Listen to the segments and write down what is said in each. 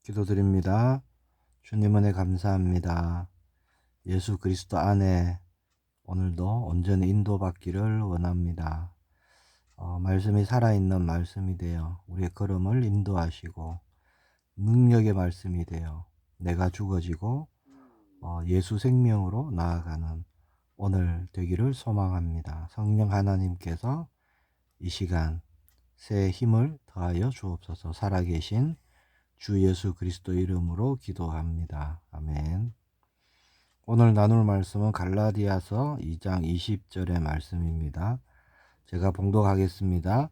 기도드립니다. 주님 은혜 감사합니다. 예수 그리스도 안에 오늘도 온전히 인도받기를 원합니다. 말씀이 살아있는 말씀이 되어 우리의 걸음을 인도하시고 능력의 말씀이 되어 내가 죽어지고 예수 생명으로 나아가는 오늘 되기를 소망합니다. 성령 하나님께서 이 시간 새 힘을 더하여 주옵소서. 살아계신 주 예수 그리스도 이름으로 기도합니다. 아멘. 오늘 나눌 말씀은 갈라디아서 2장 20절의 말씀입니다. 제가 봉독하겠습니다.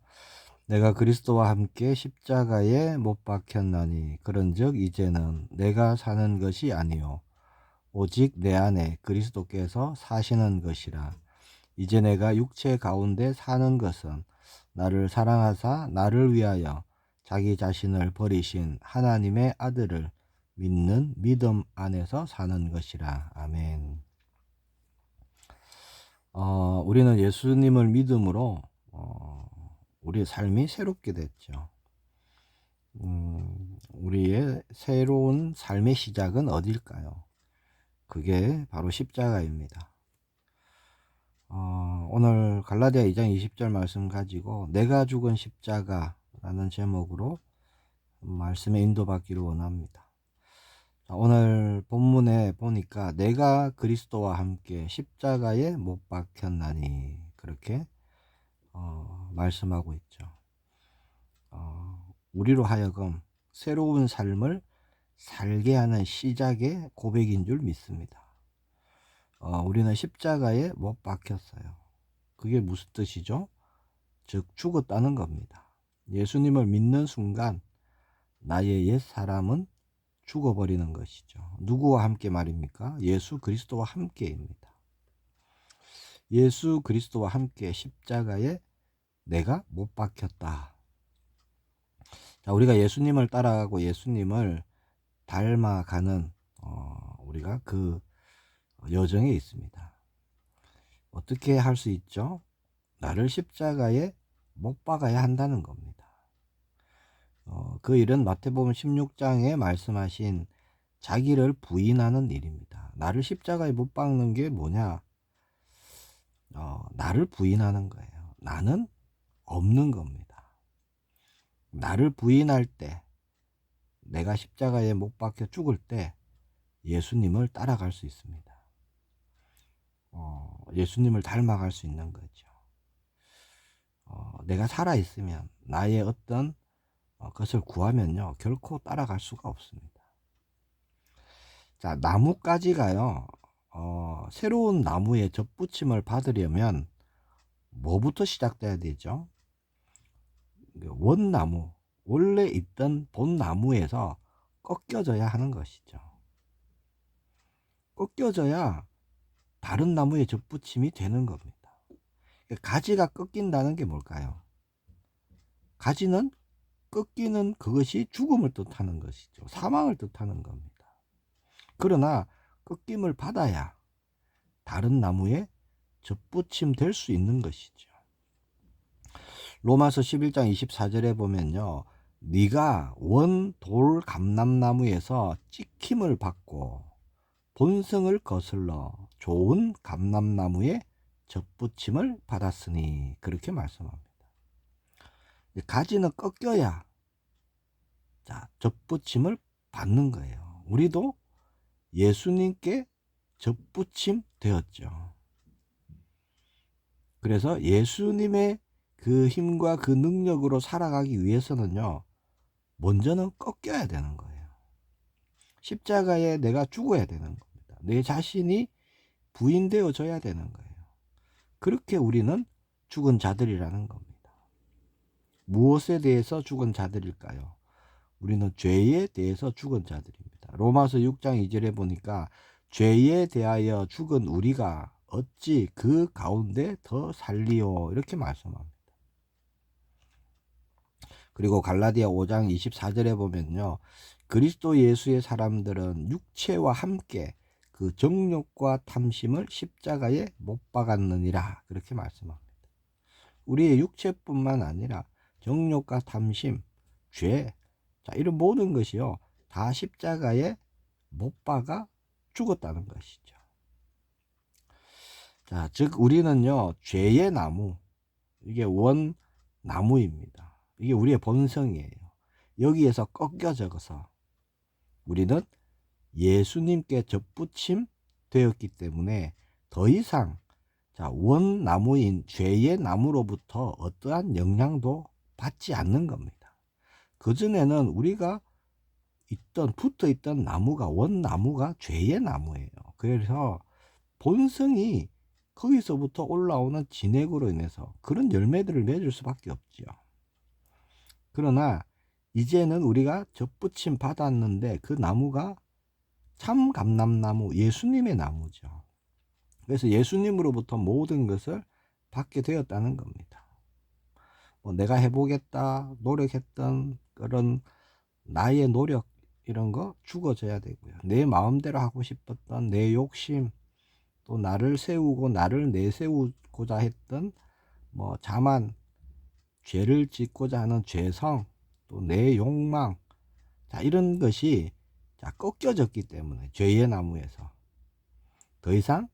내가 그리스도와 함께 십자가에 못 박혔나니 그런즉 이제는 내가 사는 것이 아니요 오직 내 안에 그리스도께서 사시는 것이라. 이제 내가 육체 가운데 사는 것은 나를 사랑하사 나를 위하여 자기 자신을 버리신 하나님의 아들을 믿는 믿음 안에서 사는 것이라. 아멘. 우리는 예수님을 믿음으로 우리의 삶이 새롭게 됐죠. 우리의 새로운 삶의 시작은 어딜까요? 그게 바로 십자가입니다. 오늘 갈라디아 2장 20절 말씀 가지고 내가 죽은 십자가라는 제목으로 말씀에 인도받기를 원합니다. 오늘 본문에 보니까 내가 그리스도와 함께 십자가에 못 박혔나니 그렇게 말씀하고 있죠. 우리로 하여금 새로운 삶을 살게 하는 시작의 고백인 줄 믿습니다. 우리는 십자가에 못 박혔어요. 그게 무슨 뜻이죠? 즉 죽었다는 겁니다. 예수님을 믿는 순간 나의 옛 사람은 죽어버리는 것이죠. 누구와 함께 말입니까? 예수 그리스도와 함께입니다. 예수 그리스도와 함께 십자가에 내가 못 박혔다. 자, 우리가 예수님을 따라가고 예수님을 닮아가는 우리가 그 여정에 있습니다. 어떻게 할 수 있죠? 나를 십자가에 못 박아야 한다는 겁니다. 그 일은 마태복음 16장에 말씀하신 자기를 부인하는 일입니다. 나를 십자가에 못 박는 게 뭐냐? 나를 부인하는 거예요. 나는 없는 겁니다. 나를 부인할 때, 내가 십자가에 못 박혀 죽을 때 예수님을 따라갈 수 있습니다. 예수님을 닮아갈 수 있는 거죠. 내가 살아있으면 나의 어떤 것을 구하면요 결코 따라갈 수가 없습니다. 자, 나무가지가요 새로운 나무에 접붙임을 받으려면 뭐부터 시작돼야 되죠? 원나무, 원래 있던 본 나무에서 꺾여져야 하는 것이죠. 꺾여져야 다른 나무에 접붙임이 되는 겁니다. 가지가 꺾인다는 게 뭘까요? 가지는 꺾이는 그것이 죽음을 뜻하는 것이죠. 사망을 뜻하는 겁니다. 그러나 꺾임을 받아야 다른 나무에 접붙임 될 수 있는 것이죠. 로마서 11장 24절에 보면요. 네가 원 돌 감람나무에서 찍힘을 받고 본성을 거슬러 좋은 감람나무에 접붙임을 받았으니 그렇게 말씀합니다. 가지는 꺾여야 접붙임을 받는 거예요. 우리도 예수님께 접붙임 되었죠. 그래서 예수님의 그 힘과 그 능력으로 살아가기 위해서는요, 먼저는 꺾여야 되는 거예요. 십자가에 내가 죽어야 되는 겁니다. 내 자신이 부인되어져야 되는 거예요. 그렇게 우리는 죽은 자들이라는 겁니다. 무엇에 대해서 죽은 자들일까요? 우리는 죄에 대해서 죽은 자들입니다. 로마서 6장 2절에 보니까 죄에 대하여 죽은 우리가 어찌 그 가운데 더 살리요 이렇게 말씀합니다. 그리고 갈라디아 5장 24절에 보면요. 그리스도 예수의 사람들은 육체와 함께 그 정욕과 탐심을 십자가에 못 박았느니라 그렇게 말씀합니다. 우리의 육체뿐만 아니라 정욕과 탐심, 죄, 이런 모든 것이요 다 십자가에 못 박아 죽었다는 것이죠. 자, 즉 우리는요, 죄의 나무, 이게 원 나무입니다. 이게 우리의 본성이에요. 여기에서 꺾여져서 우리는 예수님께 접붙임 되었기 때문에 더 이상 원 나무인 죄의 나무로부터 어떠한 영향도 받지 않는 겁니다. 그전에는 우리가 붙어 있던 나무가 원 나무가 죄의 나무예요. 그래서 본성이 거기서부터 올라오는 진액으로 인해서 그런 열매들을 맺을 수밖에 없지요. 그러나 이제는 우리가 접붙임 받았는데 그 나무가 참 감람나무, 예수님의 나무죠. 그래서 예수님으로부터 모든 것을 받게 되었다는 겁니다. 내가 해보겠다 노력했던 그런 나의 노력 이런 거 죽어져야 되고요. 내 마음대로 하고 싶었던 내 욕심, 또 나를 세우고 나를 내세우고자 했던 자만, 죄를 짓고자 하는 죄성, 또 내 욕망, 이런 것이 꺾여졌기 때문에 죄의 나무에서 더 이상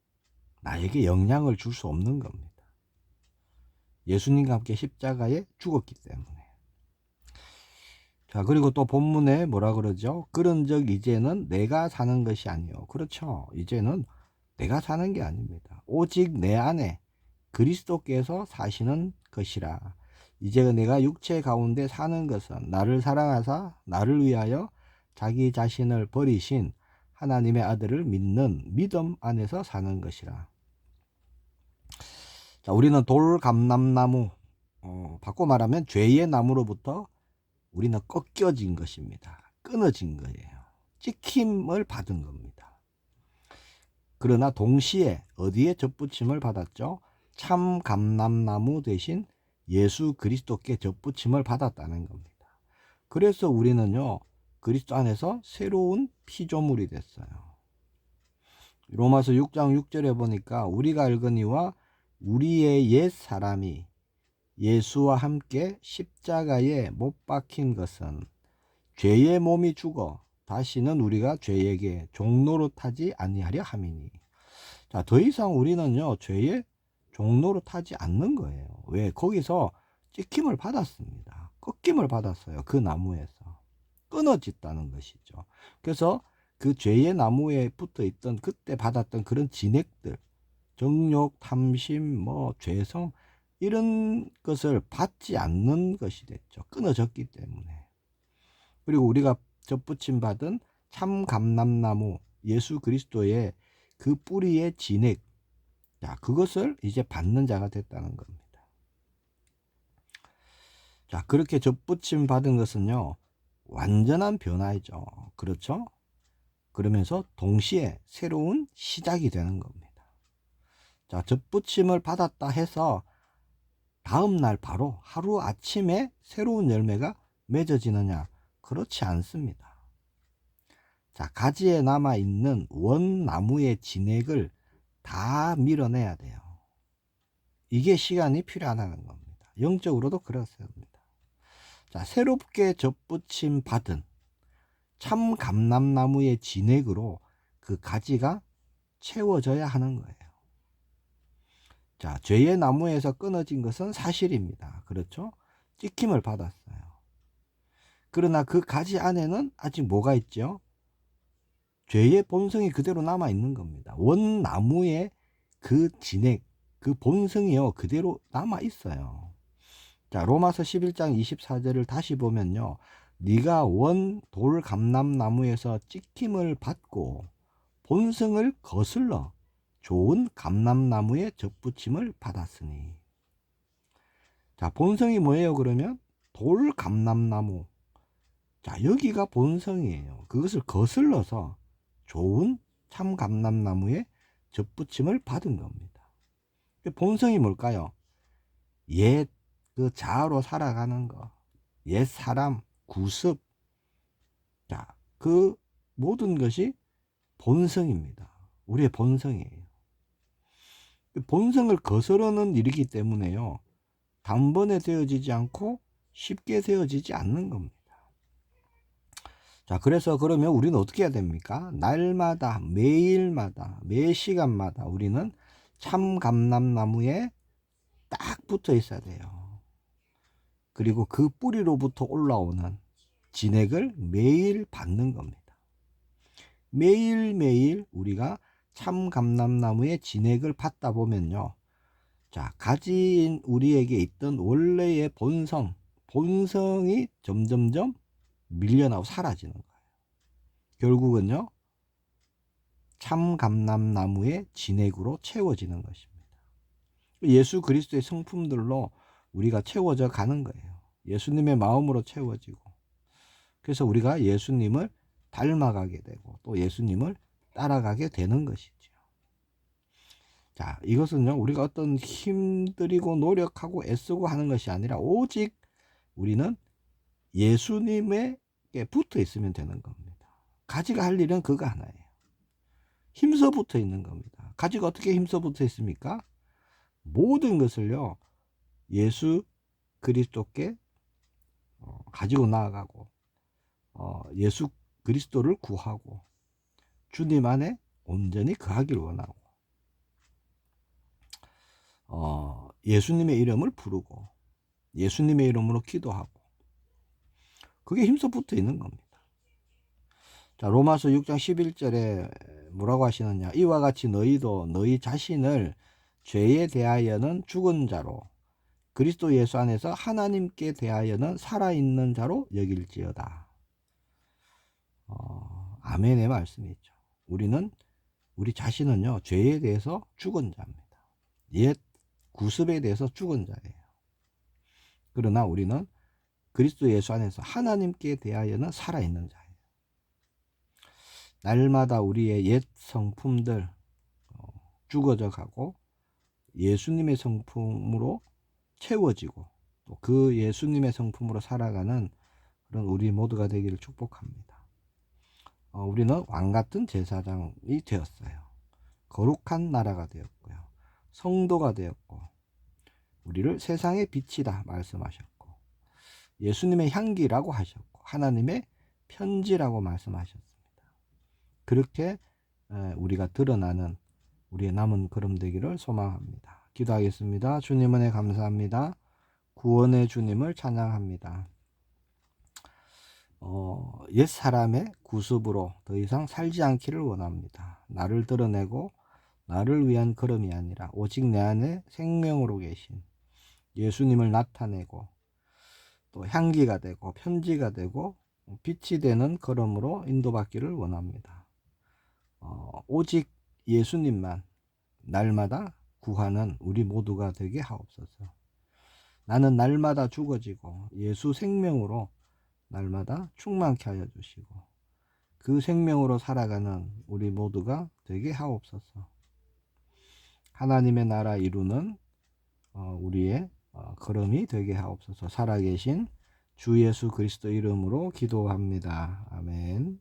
나에게 영향을 줄 수 없는 겁니다. 예수님과 함께 십자가에 죽었기 때문에. 자, 그리고 또 본문에 뭐라 그러죠? 그런즉 이제는 내가 사는 것이 아니요. 그렇죠. 이제는 내가 사는 게 아닙니다. 오직 내 안에 그리스도께서 사시는 것이라. 이제 내가 육체 가운데 사는 것은 나를 사랑하사 나를 위하여 자기 자신을 버리신 하나님의 아들을 믿는 믿음 안에서 사는 것이라. 자, 우리는 돌감람나무, 바꿔 말하면 죄의 나무로부터 우리는 꺾여진 것입니다. 끊어진 거예요. 찍힘을 받은 겁니다. 그러나 동시에 어디에 접붙임을 받았죠? 참 감람나무 대신 예수 그리스도께 접붙임을 받았다는 겁니다. 그래서 우리는요, 그리스도 안에서 새로운 피조물이 됐어요. 로마서 6장 6절에 보니까 우리가 알거니와 우리의 옛 사람이 예수와 함께 십자가에 못 박힌 것은 죄의 몸이 죽어 다시는 우리가 죄에게 종노릇하지 아니하려 함이니. 자, 더 이상 우리는요, 죄의 종노릇하지 않는 거예요. 왜? 거기서 찍힘을 받았습니다. 꺾임을 받았어요. 그 나무에서 끊어졌다는 것이죠. 그래서 그 죄의 나무에 붙어 있던 그때 받았던 그런 진액들, 정욕, 탐심, 죄성, 이런 것을 받지 않는 것이 됐죠. 끊어졌기 때문에. 그리고 우리가 접붙임 받은 참 감람나무 예수 그리스도의 그 뿌리의 진액, 자, 그것을 이제 받는 자가 됐다는 겁니다. 자, 그렇게 접붙임 받은 것은요, 완전한 변화이죠. 그렇죠? 그러면서 동시에 새로운 시작이 되는 겁니다. 자, 접붙임을 받았다 해서 다음날 바로 하루 아침에 새로운 열매가 맺어지느냐? 그렇지 않습니다. 자, 가지에 남아있는 원나무의 진액을 다 밀어내야 돼요. 이게 시간이 필요하다는 겁니다. 영적으로도 그렇습니다. 자, 새롭게 접붙임 받은 참 감람나무의 진액으로 그 가지가 채워져야 하는 거예요. 자, 죄의 나무에서 끊어진 것은 사실입니다. 그렇죠? 찍힘을 받았어요. 그러나 그 가지 안에는 아직 뭐가 있죠? 죄의 본성이 그대로 남아 있는 겁니다. 원나무의 그 진액, 그 본성이요, 그대로 남아 있어요. 자, 로마서 11장 24절을 다시 보면요, 네가 원 돌 감람나무에서 찍힘을 받고 본성을 거슬러 좋은 감람나무에 접붙임을 받았으니. 자, 본성이 뭐예요? 그러면 돌 감람나무. 자, 여기가 본성이에요. 그것을 거슬러서 좋은 참 감람나무에 접붙임을 받은 겁니다. 본성이 뭘까요? 옛 그 자아로 살아가는 거, 옛 사람, 구습, 자, 그 모든 것이 본성입니다. 우리의 본성이에요. 본성을 거스르는 일이기 때문에요, 단번에 되어지지 않고 쉽게 되어지지 않는 겁니다. 자, 그래서 그러면 우리는 어떻게 해야 됩니까? 날마다, 매일마다, 매 시간마다 우리는 참 감람나무에 딱 붙어 있어야 돼요. 그리고 그 뿌리로부터 올라오는 진액을 매일 받는 겁니다. 매일매일 우리가 참 감람나무의 진액을 받다 보면요. 자, 가진 우리에게 있던 원래의 본성이 점점점 밀려나고 사라지는 거예요. 결국은요, 참 감람나무의 진액으로 채워지는 것입니다. 예수 그리스도의 성품들로 우리가 채워져 가는 거예요. 예수님의 마음으로 채워지고, 그래서 우리가 예수님을 닮아가게 되고 또 예수님을 따라가게 되는 것이죠. 자, 이것은요, 우리가 어떤 힘들이고 노력하고 애쓰고 하는 것이 아니라 오직 우리는 예수님에게 붙어 있으면 되는 겁니다. 가지가 할 일은 그거 하나예요. 힘써 붙어 있는 겁니다. 가지가 어떻게 힘써 붙어 있습니까? 모든 것을요, 예수 그리스도께 가지고 나아가고 예수 그리스도를 구하고 주님 안에 온전히 거하기를 원하고 예수님의 이름을 부르고 예수님의 이름으로 기도하고 그게 힘써 붙어 있는 겁니다. 자, 로마서 6장 11절에 뭐라고 하시느냐? 이와 같이 너희도 너희 자신을 죄에 대하여는 죽은 자로 그리스도 예수 안에서 하나님께 대하여는 살아있는 자로 여길지어다. 아멘의 말씀이죠. 우리 자신은요, 죄에 대해서 죽은 자입니다. 옛 구습에 대해서 죽은 자예요. 그러나 우리는 그리스도 예수 안에서 하나님께 대하여는 살아있는 자예요. 날마다 우리의 옛 성품들 죽어져 가고 예수님의 성품으로 채워지고 또 그 예수님의 성품으로 살아가는 그런 우리 모두가 되기를 축복합니다. 우리는 왕같은 제사장이 되었어요. 거룩한 나라가 되었고요. 성도가 되었고 우리를 세상의 빛이다 말씀하셨고 예수님의 향기라고 하셨고 하나님의 편지라고 말씀하셨습니다. 그렇게 우리가 드러나는 우리의 남은 걸음 되기를 소망합니다. 기도하겠습니다. 주님 은혜 감사합니다. 구원의 주님을 찬양합니다. 옛 사람의 구습으로 더 이상 살지 않기를 원합니다. 나를 드러내고 나를 위한 걸음이 아니라 오직 내 안에 생명으로 계신 예수님을 나타내고 또 향기가 되고 편지가 되고 빛이 되는 걸음으로 인도받기를 원합니다. 오직 예수님만 날마다 구하는 우리 모두가 되게 하옵소서. 나는 날마다 죽어지고 예수 생명으로 날마다 충만케 하여 주시고 그 생명으로 살아가는 우리 모두가 되게 하옵소서. 하나님의 나라 이루는 우리의 걸음이 되게 하옵소서. 살아계신 주 예수 그리스도 이름으로 기도합니다. 아멘.